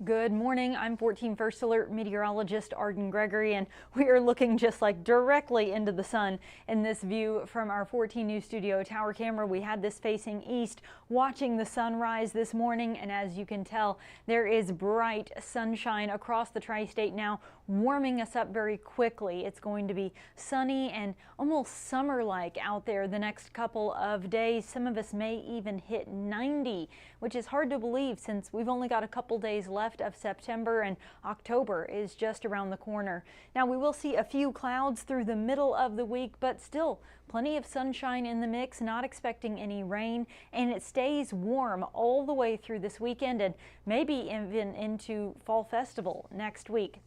Good morning. I'm 14 First Alert meteorologist Arden Gregory, and we are looking just like directly into the sun in this view from our 14 News Studio tower camera. We had this facing east, watching the sunrise this morning, and as you can tell, there is bright sunshine across the tri-state now, warming us up very quickly. It's going to be sunny and almost summer-like out there the next couple of days. Some of us may even hit 90, which is hard to believe since we've only got a couple days left of September and October is just around the corner. Now we will see a few clouds through the middle of the week, but still plenty of sunshine in the mix, not expecting any rain, and it stays warm all the way through this weekend and maybe even into Fall Festival next week.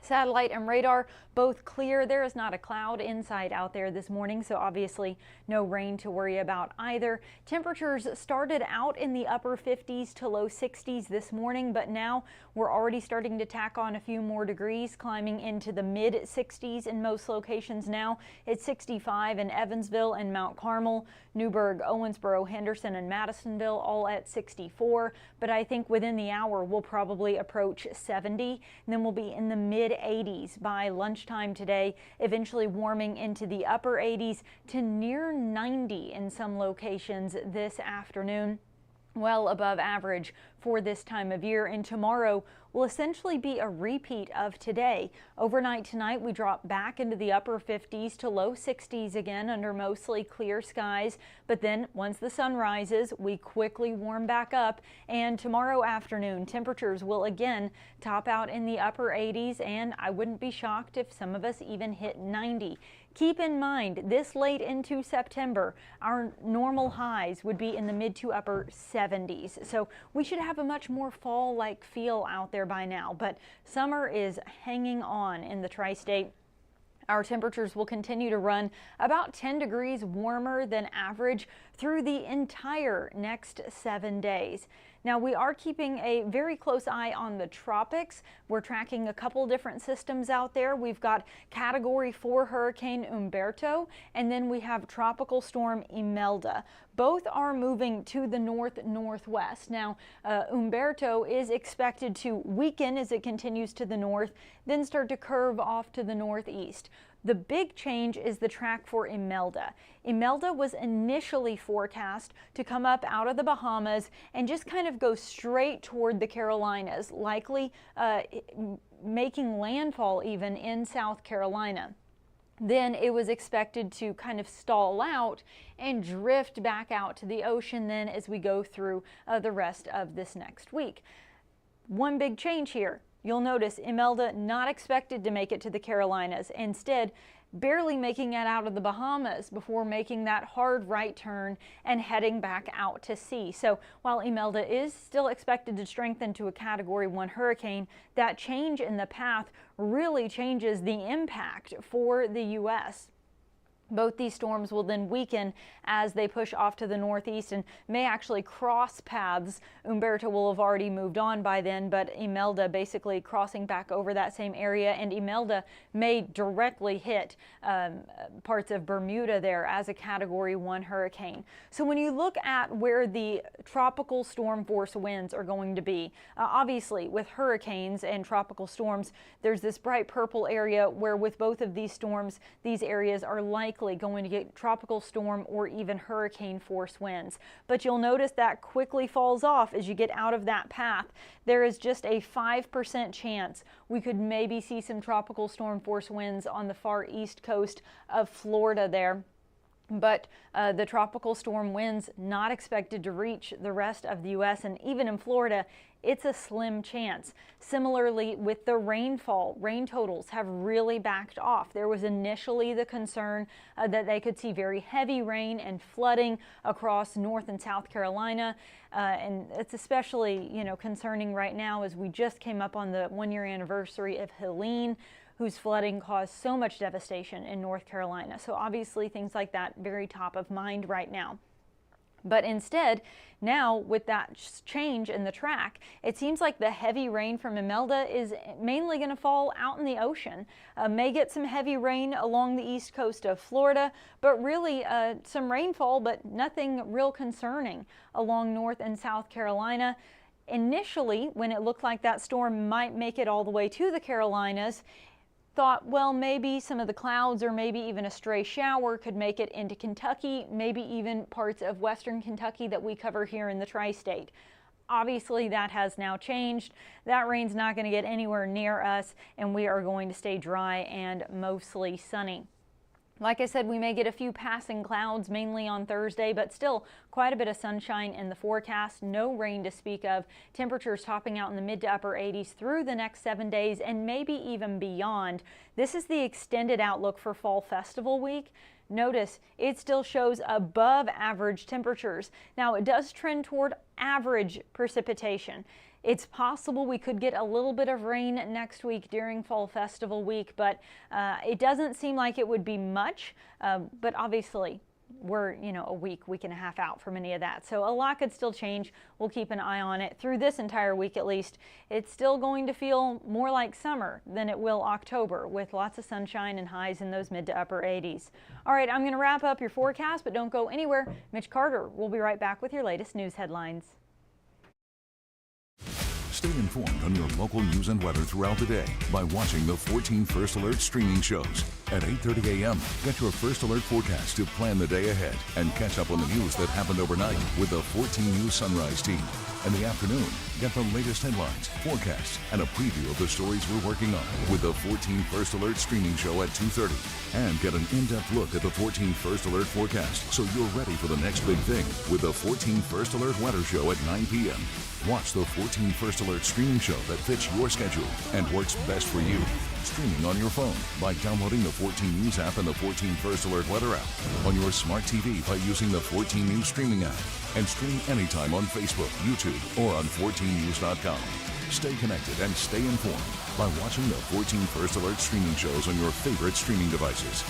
Satellite and radar both clear. There is not a cloud inside out there this morning, so obviously no rain to worry about either. Temperatures started out in the upper 50s to low 60s this morning, but now we're already starting to tack on a few more degrees, climbing into the mid 60s in most locations now. It's 65 in Evansville and Mount Carmel, Newburgh, Owensboro, Henderson, and Madisonville all at 64, but I think within the hour we'll probably approach 70, and then we'll be in the mid 80s by lunchtime today, eventually warming into the upper 80s to near 90 in some locations this afternoon. Well above average for this time of year, and tomorrow will essentially be a repeat of today. Overnight tonight we drop back into the upper 50s to low 60s again under mostly clear skies, but then once the sun rises we quickly warm back up, and tomorrow afternoon temperatures will again top out in the upper 80s, and I wouldn't be shocked if some of us even hit 90. Keep in mind, this late into September, our normal highs would be in the mid to upper 70s. So we should have a much more fall-like feel out there by now, but summer is hanging on in the tri-state. Our temperatures will continue to run about 10 degrees warmer than average through the entire next 7 days. Now we are keeping a very close eye on the tropics. We're tracking a couple different systems out there. We've got Category 4 Hurricane Umberto, and then we have Tropical Storm Imelda. Both are moving to the north-northwest. Now Umberto is expected to weaken as it continues to the north, then start to curve off to the northeast. The big change is the track for Imelda. Imelda was initially forecast to come up out of the Bahamas and just kind of go straight toward the Carolinas, likely making landfall even in South Carolina. Then it was expected to kind of stall out and drift back out to the ocean then as we go through the rest of this next week. One big change here. You'll notice Imelda not expected to make it to the Carolinas, instead barely making it out of the Bahamas before making that hard right turn and heading back out to sea. So while Imelda is still expected to strengthen to a Category 1 hurricane, that change in the path really changes the impact for the U.S. Both these storms will then weaken as they push off to the northeast and may actually cross paths. Umberto will have already moved on by then, but Imelda basically crossing back over that same area, and Imelda may directly hit parts of Bermuda there as a Category 1 hurricane. So when you look at where the tropical storm force winds are going to be, obviously with hurricanes and tropical storms, there's this bright purple area where with both of these storms, these areas are likely going to get tropical storm or even hurricane force winds. But you'll notice that quickly falls off as you get out of that path. There is just a 5% chance we could maybe see some tropical storm force winds on the far east coast of Florida there. But the tropical storm winds not expected to reach the rest of the U.S., and even in Florida, it's a slim chance. Similarly, with the rainfall, rain totals have really backed off. There was initially the concern that they could see very heavy rain and flooding across North and South Carolina, and it's especially, concerning right now as we just came up on the 1-year anniversary of Helene, whose flooding caused so much devastation in North Carolina. So obviously things like that very top of mind right now. But instead, now with that change in the track, it seems like the heavy rain from Imelda is mainly going to fall out in the ocean. May get some heavy rain along the east coast of Florida, but really some rainfall, but nothing real concerning along North and South Carolina. initially, when it looked like that storm might make it all the way to the Carolinas, thought, well, maybe some of the clouds or maybe even a stray shower could make it into Kentucky, maybe even parts of western Kentucky that we cover here in the tri-state. Obviously, that has now changed. That rain's not going to get anywhere near us, and we are going to stay dry and mostly sunny. Like I said, we may get a few passing clouds mainly on Thursday, but still quite a bit of sunshine in the forecast. No rain to speak of. Temperatures topping out in the mid to upper 80s through the next 7 days and maybe even beyond. This is the extended outlook for Fall Festival Week. Notice it still shows above average temperatures. Now it does trend toward average precipitation. It's possible we could get a little bit of rain next week during Fall Festival Week, but it doesn't seem like it would be much. But obviously, we're, a week and a half out from any of that. So a lot could still change. We'll keep an eye on it through this entire week at least. It's still going to feel more like summer than it will October, with lots of sunshine and highs in those mid to upper 80s. All right, I'm going to wrap up your forecast, but don't go anywhere. Mitch Carter will be right back with your latest news headlines. Stay informed on your local news and weather throughout the day by watching the 14 First Alert streaming shows. At 8:30 a.m., get your First Alert forecast to plan the day ahead and catch up on the news that happened overnight with the 14 News Sunrise team. In the afternoon, get the latest headlines, forecasts, and a preview of the stories we're working on with the 14 First Alert streaming show at 2:30. And get an in-depth look at the 14 First Alert forecast so you're ready for the next big thing with the 14 First Alert weather show at 9 p.m. Watch the 14 First Alert streaming show that fits your schedule and works best for you. Streaming on your phone by downloading the 14 News app and the 14 First Alert weather app. On your smart TV by using the 14 News streaming app. And stream anytime on Facebook, YouTube, or on 14news.com. Stay connected and stay informed by watching the 14 First Alert streaming shows on your favorite streaming devices.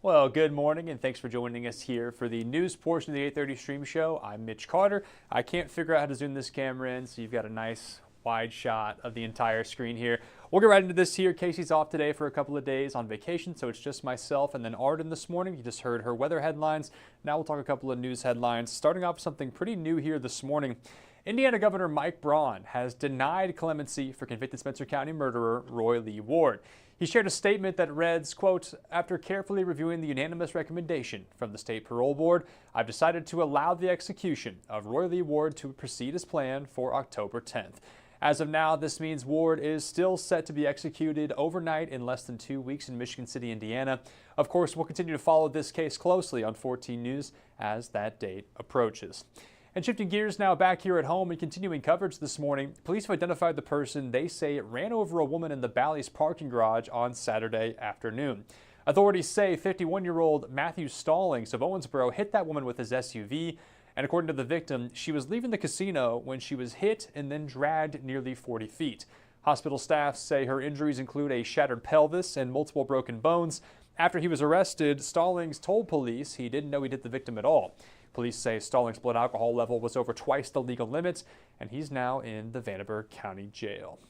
Well, good morning and thanks for joining us here for the news portion of the 8:30 stream show. I'm Mitch Carter. I can't figure out how to zoom this camera in, so you've got a nice wide shot of the entire screen here. We'll get right into this here. Casey's off today for a couple of days on vacation, so it's just myself and then Arden this morning. You just heard her weather headlines. Now we'll talk a couple of news headlines. Starting off with something pretty new here this morning. Indiana Governor Mike Braun has denied clemency for convicted Spencer County murderer Roy Lee Ward. He shared a statement that reads, quote, "After carefully reviewing the unanimous recommendation from the State Parole Board, I've decided to allow the execution of Roy Lee Ward to proceed as planned for October 10th. As of now, this means Ward is still set to be executed overnight in less than 2 weeks in Michigan City, Indiana. Of course, we'll continue to follow this case closely on 14 News as that date approaches." And shifting gears now back here at home and continuing coverage this morning, police have identified the person they say ran over a woman in the Bally's parking garage on Saturday afternoon. Authorities say 51-year-old Matthew Stallings of Owensboro hit that woman with his SUV. And according to the victim, she was leaving the casino when she was hit and then dragged nearly 40 feet. Hospital staff say her injuries include a shattered pelvis and multiple broken bones. After he was arrested, Stallings told police he didn't know he hit the victim at all. Police say Stallings' blood alcohol level was over twice the legal limit, and he's now in the Vanderburgh County Jail.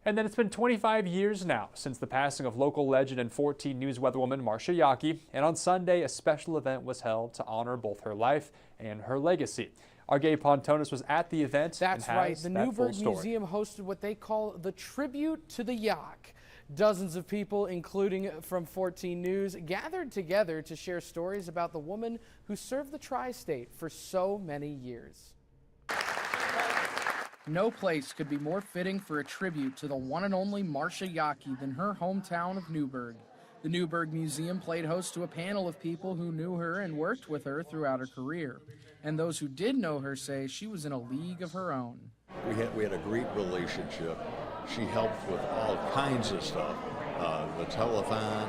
And then it's been 25 years now since the passing of local legend and 14 News weatherwoman Marcia Yockey, and on Sunday a special event was held to honor both her life and her legacy. Our Gabe Pontonis was at the event. That's right. The Newburgh Museum hosted what they call the Tribute to the Yock. Dozens of people, including from 14 News, gathered together to share stories about the woman who served the tri-state for so many years. No place could be more fitting for a tribute to the one and only Marcia Yockey than her hometown of Newburgh. The Newburgh Museum played host to a panel of people who knew her and worked with her throughout her career. And those who did know her say she was in a league of her own. We had a great relationship. She helped with all kinds of stuff, the telethon,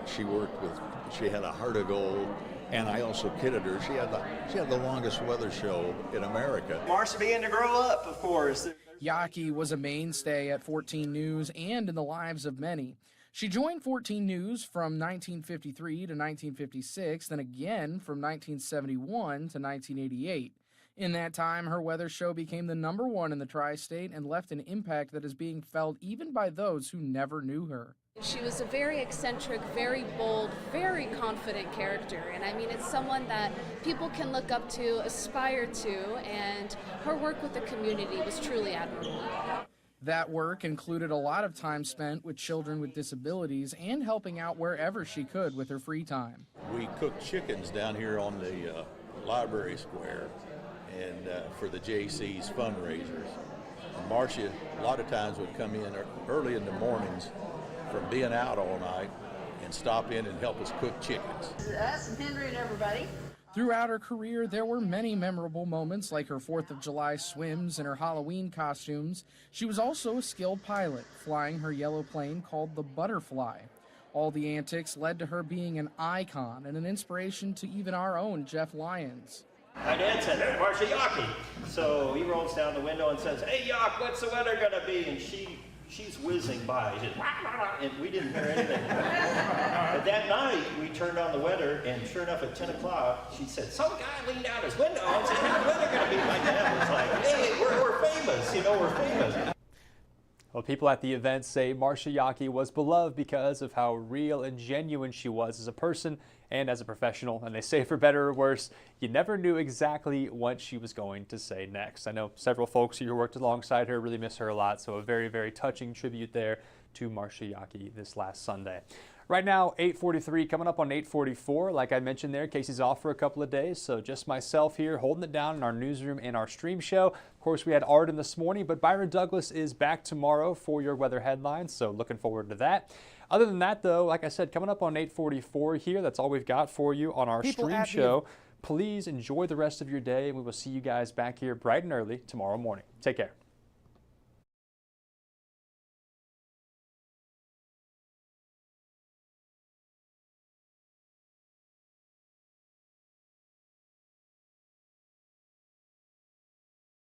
she worked with, she had a heart of gold, and I also kidded her. She had the longest weather show in America. Marcia began to grow up, of course. Yawkey was a mainstay at 14 News and in the lives of many. She joined 14 News from 1953 to 1956, then again from 1971 to 1988. In that time, her weather show became the #1 in the tri-state and left an impact that is being felt even by those who never knew her. She was a very eccentric, very bold, very confident character, and I mean, it's someone that people can look up to, aspire to, and her work with the community was truly admirable. That work included a lot of time spent with children with disabilities and helping out wherever she could with her free time. We cooked chickens down here on the library square and for the JC's fundraisers. And Marcia, a lot of times, would come in early in the mornings from being out all night and stop in and help us cook chickens. Us and Henry and everybody. Throughout her career, there were many memorable moments like her 4th of July swims and her Halloween costumes. She was also a skilled pilot, flying her yellow plane called the Butterfly. All the antics led to her being an icon and an inspiration to even our own Jeff Lyons. My dad said, "There's Marcia Yawkey." So he rolls down the window and says, "Hey, Yawk, what's the weather gonna be?" And she's whizzing by, just, and we didn't hear anything. But that night, we turned on the weather, and sure enough, at 10 o'clock, she said, "Some guy leaned out his window and said, how's the weather gonna be like that?" It's like, hey, we're famous, we're famous. Well, people at the event say Marcia Yawkey was beloved because of how real and genuine she was as a person and as a professional. And they say, for better or worse, you never knew exactly what she was going to say next. I know several folks who worked alongside her really miss her a lot, so a very, very touching tribute there to Marcia Yawkey this last Sunday. Right now, 8:43, coming up on 8:44. Like I mentioned there, Casey's off for a couple of days, so just myself here holding it down in our newsroom and our stream show. Of course, we had Arden this morning, but Byron Douglas is back tomorrow for your weather headlines, so looking forward to that. Other than that, though, like I said, coming up on 8:44 here, that's all we've got for you on our stream show. Please enjoy the rest of your day, and we will see you guys back here bright and early tomorrow morning. Take care.